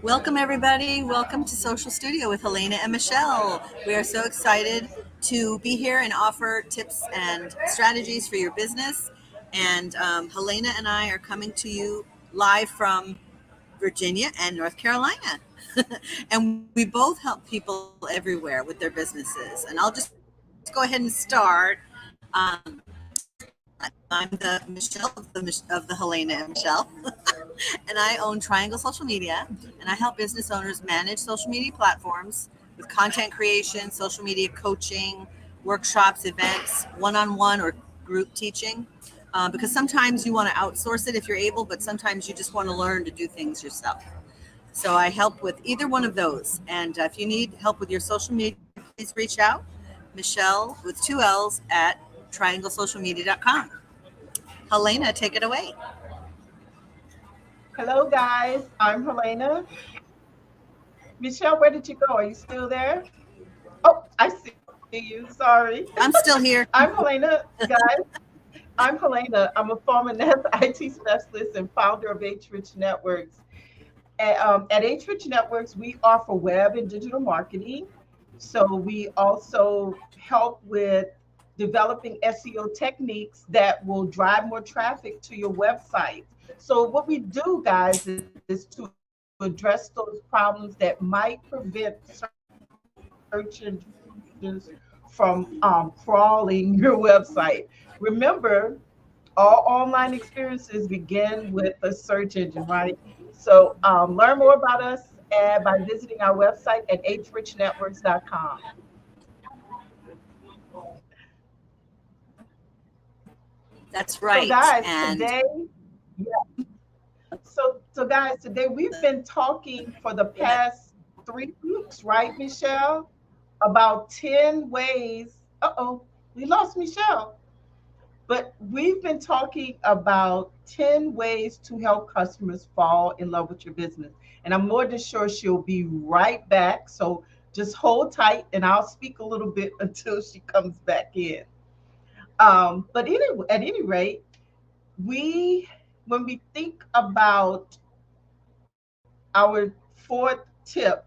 Welcome, everybody. Welcome to Social Studio with Helena and Michelle. We are so excited to be here and offer tips and strategies for your business. And Helena and I are coming to you live from Virginia and North Carolina. And we both help people everywhere with their businesses. And I'll just go ahead and start. I'm the Michelle of the Helena and Michelle. And I own Triangle Social Media, and I help business owners manage social media platforms with content creation, social media coaching, workshops, events, one-on-one or group teaching. Because sometimes you want to outsource it if you're able, but sometimes you just want to learn to do things yourself. So I help with either one of those. And if you need help with your social media, please reach out. Michelle with two L's at trianglesocialmedia.com. Helena, take it away. Hello, guys. I'm Helena. Michelle, where did you go? Are you still there? Oh, I see you. Sorry. I'm still here. I'm Helena, guys. I'm Helena. I'm a former IT specialist and founder of H Rich Networks. At H Rich Networks, we offer web and digital marketing. So we also help with developing SEO techniques that will drive more traffic to your website. So what we do, guys, is to address those problems that might prevent search engines from crawling your website. Remember, all online experiences begin with a search engine, right? So learn more about us by visiting our website at hrichnetworks.com. That's So right. guys, And today, yeah. So guys, today we've been talking for the go ahead. past 3 weeks, right, Michelle? About 10 ways. Uh-oh, we lost Michelle. But we've been talking about 10 ways to help customers fall in love with your business. And I'm more than sure she'll be right back. So just hold tight and I'll speak a little bit until she comes back in. At any rate, we when we think about our fourth tip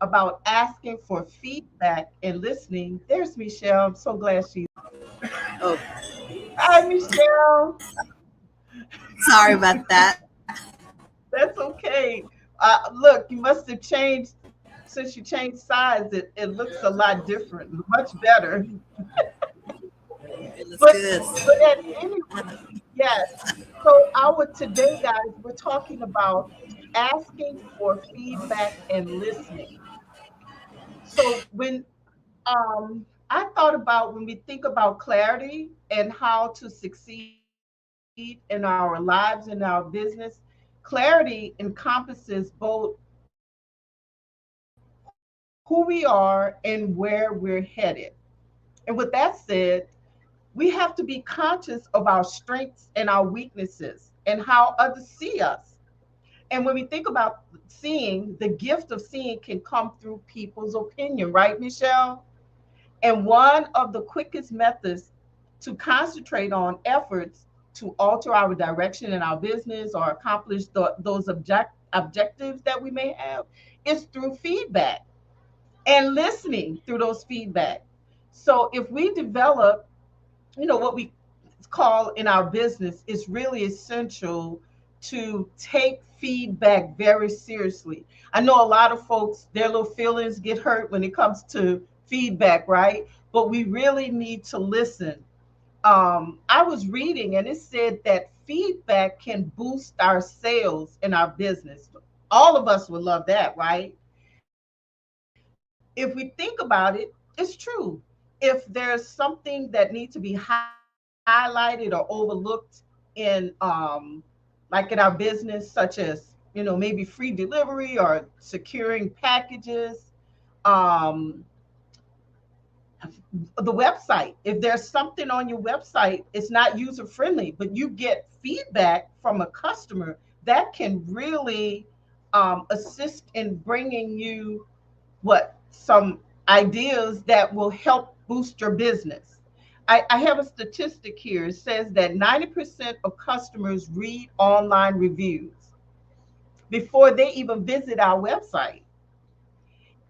about asking for feedback and listening, there's Michelle. I'm so glad she's. Oh, Hi, Michelle. sorry about that. That's okay. Look, you must have changed since you changed sides. It looks a lot different, much better. Okay, let's But do this. but at any yes. So our today, guys, we're talking about asking for feedback and listening. So I thought about when we think about clarity and how to succeed in our lives and our business, clarity encompasses both who we are and where we're headed. And with that said, we have to be conscious of our strengths and our weaknesses and how others see us. And when we think about seeing, the gift of seeing can come through people's opinion, right, Michelle? And one of the quickest methods to concentrate on efforts to alter our direction in our business or accomplish those objectives that we may have is through feedback and listening through those feedback. So if we develop, what we call in our business, it's really essential to take feedback very seriously. I know a lot of folks, their little feelings get hurt when it comes to feedback, right? But we really need to listen. I was reading and it said that feedback can boost our sales in our business. All of us would love that, right? If we think about it, it's true. If there's something that needs to be highlighted or overlooked in like in our business, such as maybe free delivery or securing packages, um, the website. If there's something on your website, it's not user friendly, but you get feedback from a customer that can really assist in bringing you some ideas that will help boost your business. I have a statistic here. It says that 90% of customers read online reviews before they even visit our website.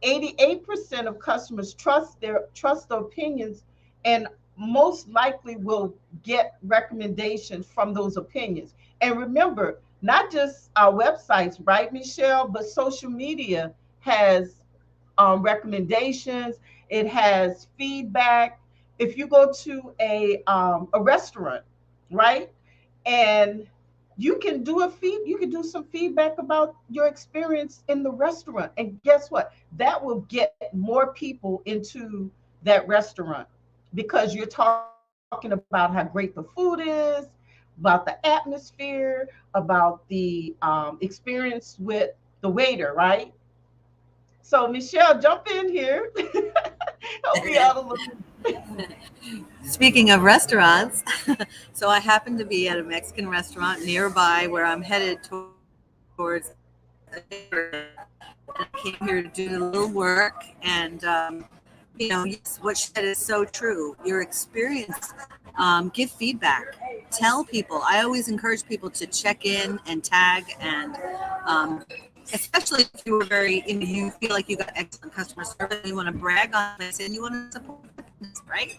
88% of customers trust the opinions and most likely will get recommendations from those opinions. And remember, not just our websites, right, Michelle, but social media has recommendations. It has feedback. If you go to a restaurant, right, and you can do some feedback about your experience in the restaurant, and guess what? That will get more people into that restaurant because you're talking about how great the food is, about the atmosphere, about the experience with the waiter, right? So, Michelle, jump in here. Help me out a little. Speaking of restaurants, so I happen to be at a Mexican restaurant nearby where I'm headed towards a dinner event. And I came here to do a little work. And, yes, what she said is so true. Your experience, give feedback, tell people. I always encourage people to check in and tag, and um, especially if you were very, you feel like you got excellent customer service and you want to brag on this and you want to support the business, right?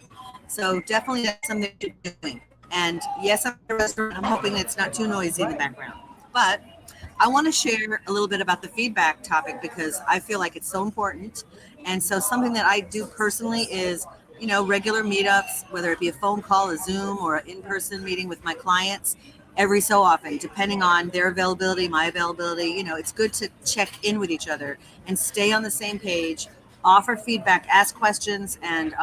So definitely that's something you should be doing. And yes, I'm at a restaurant. I'm hoping it's not too noisy in the background. But I want to share a little bit about the feedback topic because I feel like it's so important. And so something that I do personally is, regular meetups, whether it be a phone call, a Zoom, or an in-person meeting with my clients every so often, depending on their availability, my availability. It's good to check in with each other and stay on the same page, offer feedback, ask questions, and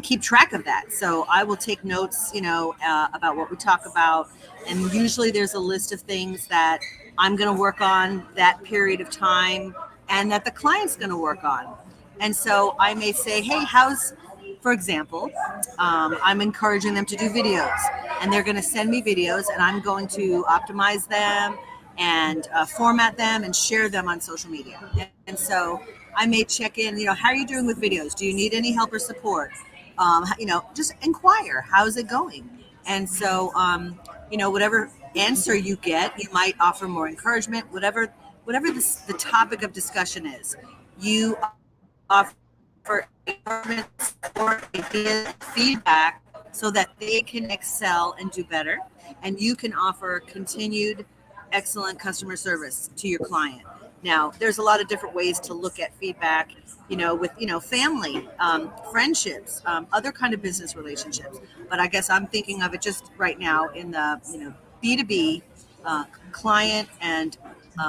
keep track of that. So I will take notes, about what we talk about. And usually there's a list of things that I'm going to work on that period of time and that the client's going to work on. And so I may say, hey, for example, I'm encouraging them to do videos, and they're going to send me videos, and I'm going to optimize them and format them and share them on social media. And so I may check in, how are you doing with videos? Do you need any help or support? Just inquire, how's it going? And so, whatever answer you get, you might offer more encouragement, whatever the topic of discussion is. You offer encouragement, support, ideas, feedback so that they can excel and do better. And you can offer continued excellent customer service to your client. Now, there's a lot of different ways to look at feedback, with, family, friendships, other kind of business relationships. But I guess I'm thinking of it just right now in the, B2B, client and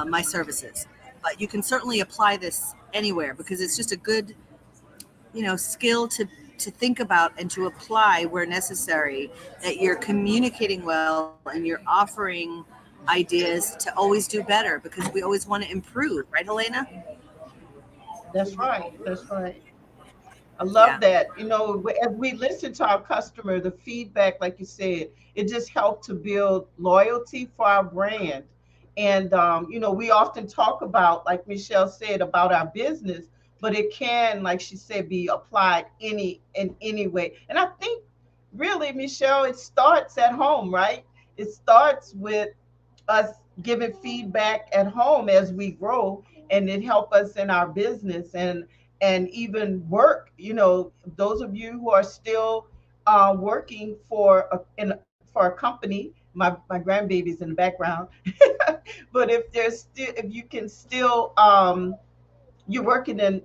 my services. But you can certainly apply this anywhere because it's just a good, skill to think about and to apply where necessary, that you're communicating well and you're offering ideas to always do better because we always want to improve, right, Helena? That's right. That's right. I Yeah. love that. As we listen to our customer, the feedback, like you said, it just helped to build loyalty for our brand. And, we often talk about, like Michelle said, about our business, but it can, like she said, be applied in any way. And I think really, Michelle, it starts at home, right? It starts with us giving feedback at home as we grow, and it help us in our business and even work. Those of you who are still working for a company. My grandbaby's in the background. But if you can still you're working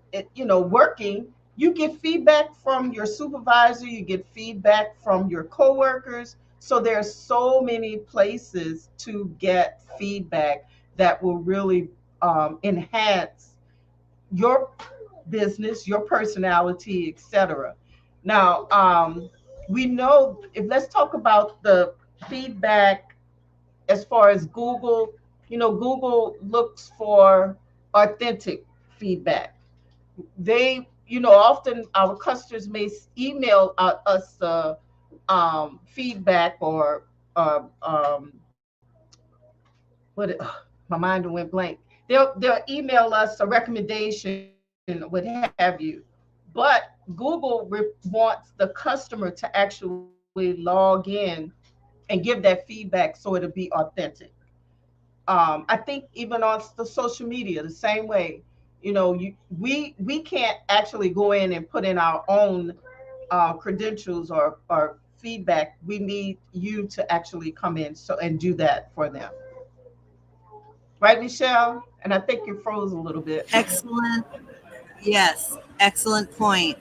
working, you get feedback from your supervisor, you get feedback from your coworkers. So there's so many places to get feedback that will really enhance your business, your personality, etc. Now, we know, if let's talk about the feedback as far as Google. Google looks for authentic feedback. They, often our customers may email us feedback or what? My mind went blank. They'll email us a recommendation, what have you. But but Google wants the customer to actually log in and give that feedback so it'll be authentic. I think even on the social media, the same way, we can't actually go in and put in our own credentials or feedback. We need you to actually come in and do that for them, right, Michelle? And I think you froze a little bit. Excellent. Yes, excellent point.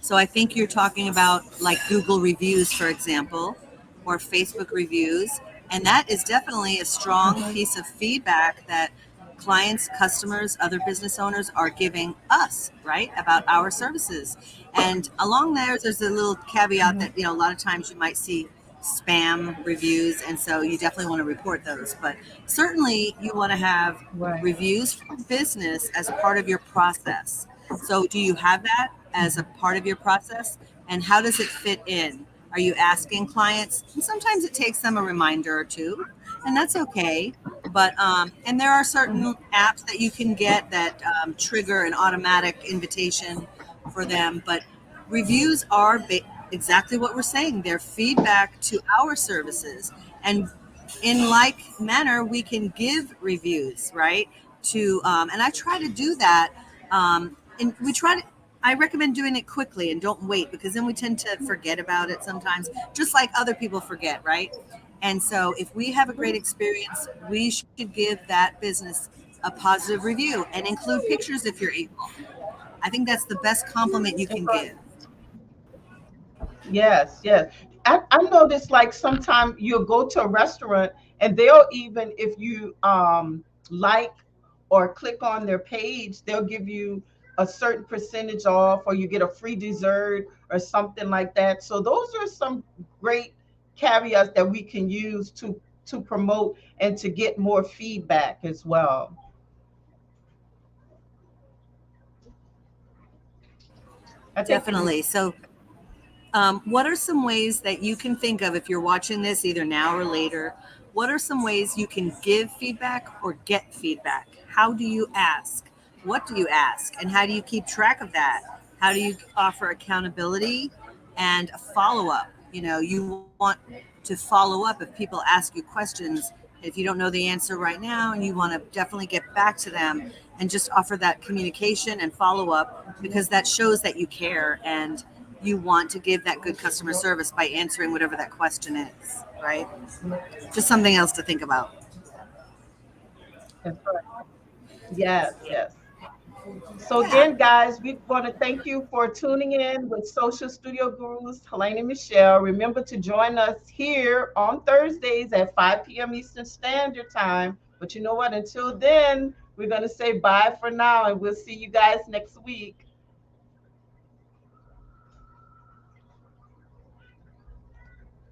So I think you're talking about like Google reviews, for example, or Facebook reviews. And that is definitely a strong piece of feedback that clients, customers, other business owners are giving us, right, about our services. And along there's a little caveat that, a lot of times you might see spam reviews. And so you definitely want to report those. But certainly you want to have Right. reviews for business as part of your process. So, do you have that as a part of your process? And how does it fit in? Are you asking clients? And sometimes it takes them a reminder or two, and that's okay. But and there are certain apps that you can get that trigger an automatic invitation for them. But reviews are exactly what we're saying. They're feedback to our services, and in like manner, we can give reviews, right? To and I try to do that and we try to I recommend doing it quickly and don't wait because then we tend to forget about it sometimes, just like other people forget, right? And so if we have a great experience, we should give that business a positive review and include pictures if you're able. I think that's the best compliment you can give. Yes, yes. I noticed like sometimes you'll go to a restaurant and they'll even if you like or click on their page, they'll give you a certain percentage off or you get a free dessert or something like that. So those are some great caveats that we can use to promote and to get more feedback as well. I think Definitely. So what are some ways that you can think of if you're watching this either now or later? What are some ways you can give feedback or get feedback? How do you ask? What do you ask? And how do you keep track of that? How do you offer accountability and a follow up? You want to follow up if people ask you questions. If you don't know the answer right now and you want to definitely get back to them and just offer that communication and follow up because that shows that you care and you want to give that good customer service by answering whatever that question is, right? Just something else to think about. that's right. Yes, yes. So Yeah, again, guys, we want to thank you for tuning in with Social Studio Gurus, Helena and Michelle. Remember to join us here on Thursdays at 5 p.m. Eastern Standard Time. But you know what? Until then, we're going to say bye for now, and we'll see you guys next week.